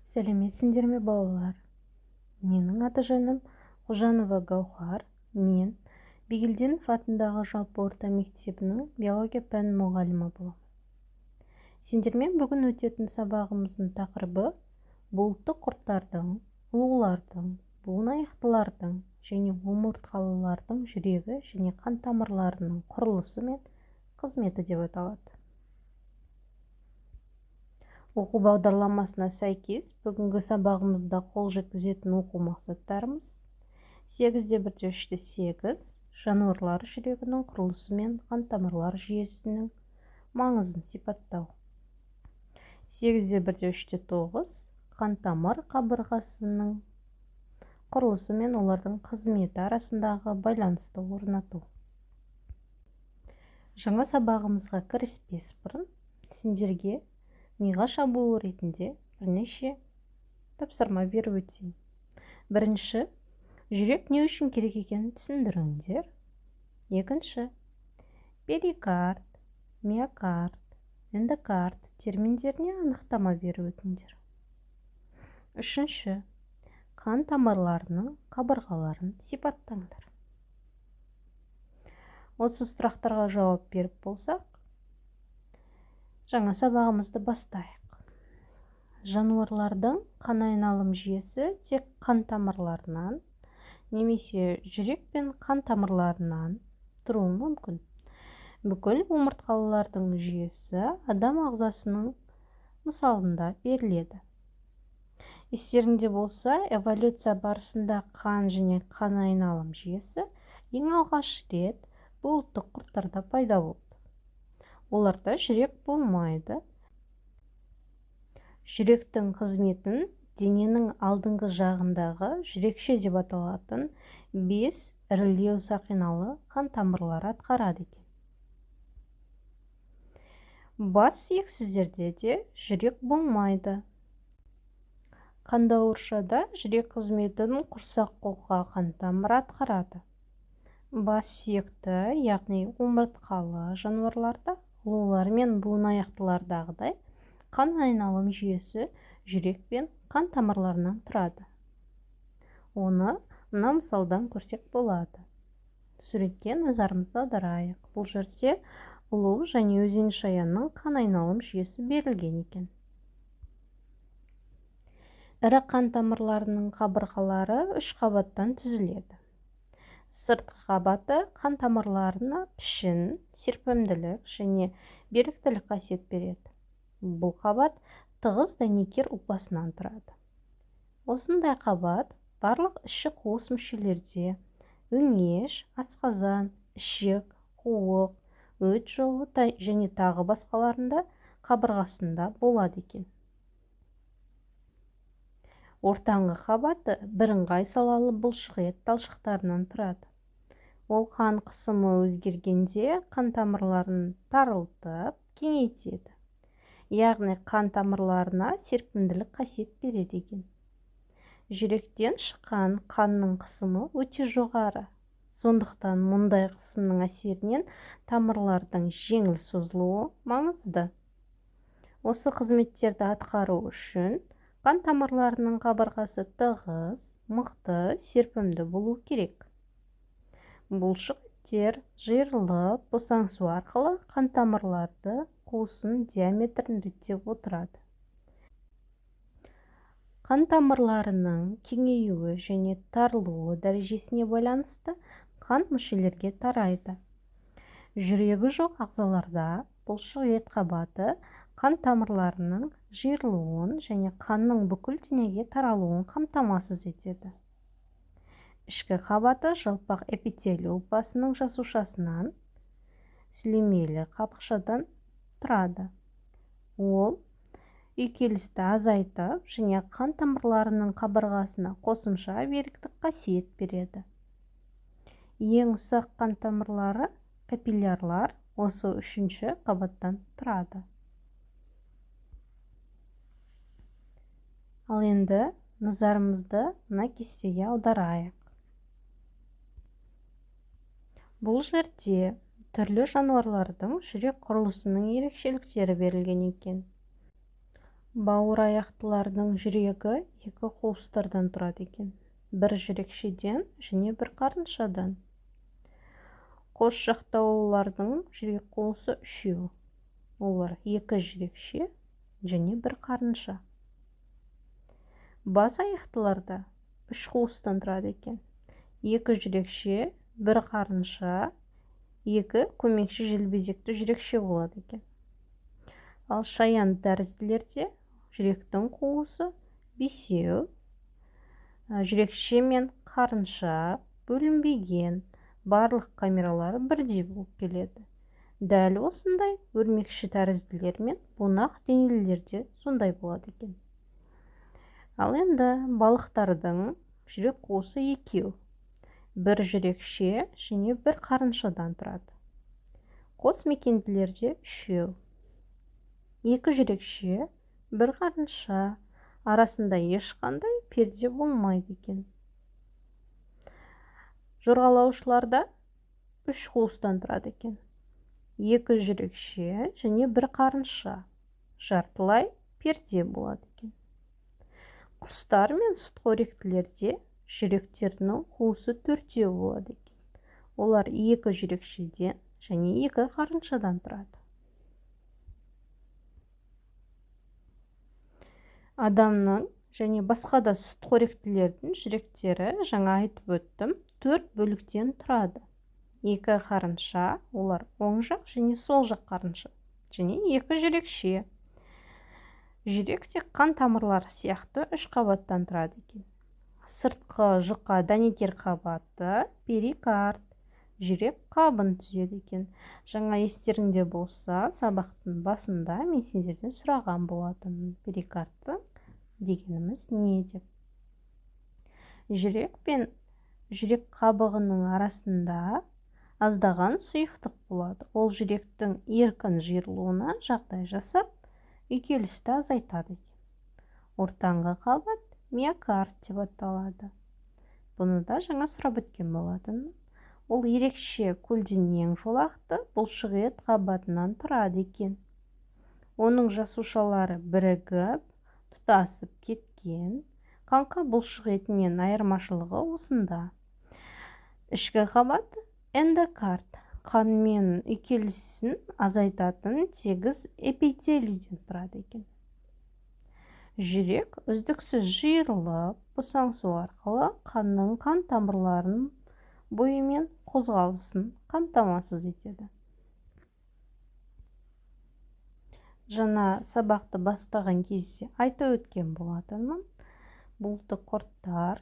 Сәлеметсіңдер ме балалар? Менің аты-жөнім Қожанова Гаухар. Мен Бигелдинов атындағы жалпы орта мектебінің биология пәні мұғалімі боламын. Сендермен бүгін өтетін сабағымыздың тақырыбы бұлтты құрттардың, ұлулардың, буынаяқтылардың және омыртқалылардың жүрегі және қан тамырларының құрылысы мен қызметі деп аталады. Оқу бағдарламасына сәйкес, бүгінгі сабағымызда қол жеткізетін оқу мақсаттарымыз 8-1-3-8 жануарлар жүрегінің құрылысы мен қан тамырлар жүйесінің маңызын сипаттау. 8-1-3-9 қан тамыр қабырғасының құрылысы мен олардың қызметі арасындағы байланысты орнату. Жаңа сабағымызға кіріспес бұрын сендерге миға шабуыл ретінде бірнеше тапсырма беріп өтейін. Бірінші, жүрек не үшін керек екенін түсіндіріңдер. Екінші, перикард, миокард, эндокард терминдеріне анықтама беріп өтіңдер. Үшінші, қан тамырларының қабырғаларын сипаттаңдар. Осы сұрақтарға жауап беріп болсақ, жаңа сабағымызды бастайық. Жануарлардың қан айналым жүйесі тек қан тамырларынан немесе жүрек пен қан тамырларынан тұруы мүмкін. Бүкіл омыртқалылардың жүйесі адам ағзасының мысалында беріледі. Естеріңде болса, эволюция барысында қан және қан айналым жүйесі ең алғаш рет бұлтты құрттарда пайда болды. Оларда жүрек болмайды. Жүректің қызметін дененің алдыңғы жағындағы жүрекше деп аталатын 5 ірілеу сақиналы қан тамырлары атқарады екен. Бас сүйексіздерде де жүрек болмайды. Қандауыршада жүрек қызметін құрсақ қолқа қан тамыры атқарады. Бас сүйекті, яғни омыртқалы жануарларда, ұлулар мен буынаяқтылардағыдай қан айналым жүйесі жүрек пен қан тамырларынан тұрады. Оны мына мысалдан көрсек болады. Суретке назарымызды аударайық. Бұл жерде ұлу және өзен шаянның қан айналым жүйесі берілген екен. Ірі қан тамырларының қабырғалары 3 қабаттан түзіледі. Сыртқы қабаты қан тамырларына пішін, серпімділік және беріктілік қасиет береді. Бұл қабат тығыз дәнекер ұлпасынан тұрады. Осындай қабат барлық іші қуыс мүшелерде, өңеш, асқазан, ішек, қуық, өт жолы және тағы басқаларында қабырғасында болады екен. Ортаңғы қабаты бірыңғай салалы бұлшықет талшықтарынан тұрады. Ол қан қысымы өзгергенде қан тамырларын тарылтып, кеңейтеді. Яғни қан тамырларына серпімділік қасиет береді екен. Жүректен шыққан қанның қысымы өте жоғары. Сондықтан мұндай қысымның әсерінен тамырлардың жеңіл созылуы маңызды. Осы қызметтерді атқару үшін қан тамырларының қабырғасы тығыз, мықты, серпімді болу керек. Бұлшық еттер жиырылып, босаңсу арқылы қан тамырларды қуысын диаметрін реттеп отырады. Қан тамырларының кеңеюі және тарылуы дәрежесіне байланысты қан мүшелерге тарайды. Жүрегі жоқ ағзаларда бұлшық ет қабаты қан тамырларының жиырылуын және қанның бүкіл денеге таралуын қамтамасыз етеді. Ішкі қабаты жалпақ эпителий ұлпасының жасушасынан сілемейлі қабықшадан тұрады. Ол үйкелісті азайтып және қан тамырларының қабырғасына қосымша беріктік қасиет береді. Ең ұсақ қан тамырлары капиллярлар осы үшінші қабаттан тұрады. Ал енді назарымызды мына кестеге аударайық. Бұл жерде түрлі жануарлардың жүрек құрылысының ерекшеліктері берілген екен. Бауыр аяқтылардың жүрегі екі қуыстардан тұрады екен. Бір жүрекшеден және бір қарыншадан. Қос жақтаулардың жүрек қуысы үшеу. Олар екі жүрекше және бір қарынша. Бас аяқтыларда үш қуыстан тұрады екен. Екі жүрекше, бір қарынша, екі көмекші желбезекті жүрекше болады екен. Ал шаян тәрізділерде жүректің қуысы бесеу, жүрекше мен қарынша бөлінбеген, барлық камералары бірдей болып келеді. Дәл осындай өрмекші тәрізділер мен бунақ денелілерде сондай болады екен. Ал енді балықтардың жүрек қуысы екеу, бір жүрекше және бір қарыншадан тұрады. Қосмекенділерде үшеу, екі жүрекше, бір қарынша, арасында ешқандай перде болмайды екен. Жорғалаушыларда үш қуыстан тұрады екен. Екі жүрекше және бір қарынша, жартылай перде болады екен. Құстар мен сүтқоректілерде жүректерінің қуысы төртеу болады екен. Олар екі жүрекшеден және екі қарыншадан тұрады. Адамның және басқа да сүтқоректілердің жүректері, жаңа айтып өттім, төрт бөліктен тұрады. Екі қарынша, олар оң жақ және сол жақ қарынша, және екі жүрекше. Жүрек тек қан тамырлары сияқты үш қабаттан тұрады екен. Сыртқы жұқа дәнекер қабаты перикард, жүрек қабын түзеді екен. Жаңа естеріңде болса, сабақтың басында мен сендерден сұраған болатын, перикардты дегеніміз не деп. Жүрек пен жүрек қабығының арасында аздаған сұйықтық болады. Ол жүректің еркін жиырылуына жағдай жасап, үйкелісті азайтады екен. Ортаңғы қабат миокард деп аталады. Бұны да жаңа сұрап өткен болатын. Ол ерекше көлденең жолақты бұлшықет қабатынан тұрады екен. Оның жасушалары бірігіп, тұтасып кеткен. Қаңқа бұлшықетінен айырмашылығы осында. Ішкі қабат эндокард, қанмен үйкелісін азайтатын тегіс эпителийден тұрады екен. Жүрек үздіксіз жиырылып, босаңсу арқылы қанның қан тамырларының бойымен қозғалысын қамтамасыз етеді. Жаңа сабақты бастаған кезде айтып өткен болатынмын. Бұлты құрттар,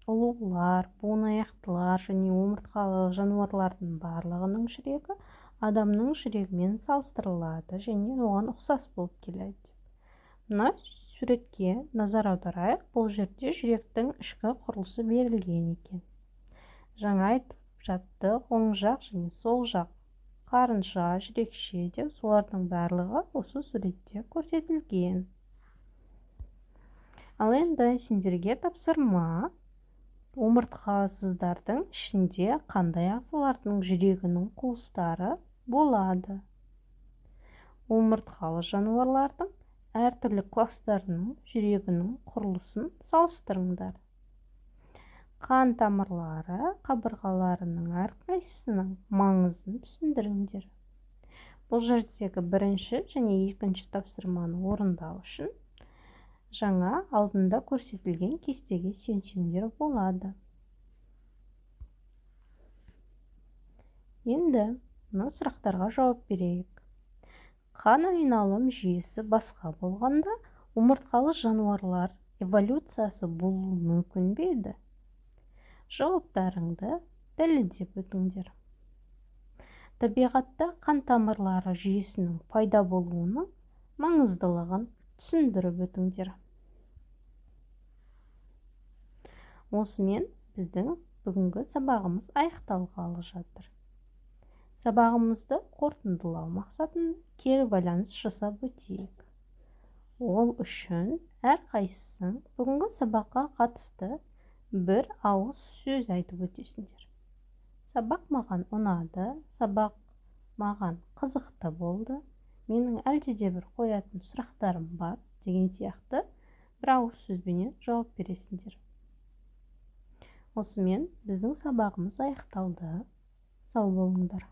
ұлулар, буынаяқтылар және омыртқалы жануарлардың барлығының жүрегі адамның жүрегімен салыстырылады және оған ұқсас болып келеді. Мына суретке назар аударайық. Бұл жерде жүректің ішкі құрылысы берілген екен. Жаңа айтып жаттық, оң жақ және сол жақ қарынша, жүрекше деп, солардың барлығы осы суретте көрсетілген. Ал енді сендерге тапсырма. Омыртқасыздардың ішінде қандай ағзалардың жүрегінің қуыстары болады? Омыртқалы жануарлардың әртүрлі кластарының жүрегінің құрылысын салыстырыңдар. Қан тамырлары қабырғаларының әрқайсысының маңызын түсіндіріңдер. Бұл жердегі бірінші және екінші тапсырманы орындау үшін жаңа алдында көрсетілген кестеге сүйенсеңдер болады. Енді мына сұрақтарға жауап берейік. Қан айналым жүйесі басқа болғанда, омыртқалы жануарлар эволюциясы болуы мүмкін бе еді? Жауаптарыңды дәлелдеп өтіңдер. Табиғатта қан тамырлары жүйесінің пайда болуының маңыздылығын түсіндіріп өтіңдер. Осымен біздің бүгінгі сабағымыз аяқталғалы жатыр. Сабағымызды қорытындылау мақсатында кері байланыс жасап өтейік. Ол үшін әрқайсың бүгінгі сабаққа қатысты бір ауыз сөз айтып өтесіңдер. Сабақ маған ұнады, сабақ маған қызықты болды. Менің әлде де бір қоятын сұрақтарым бар. деген сияқты бір ауыз сөзбенен жауап бересіңдер. Осымен біздің сабағымыз аяқталды. Сау болыңдар.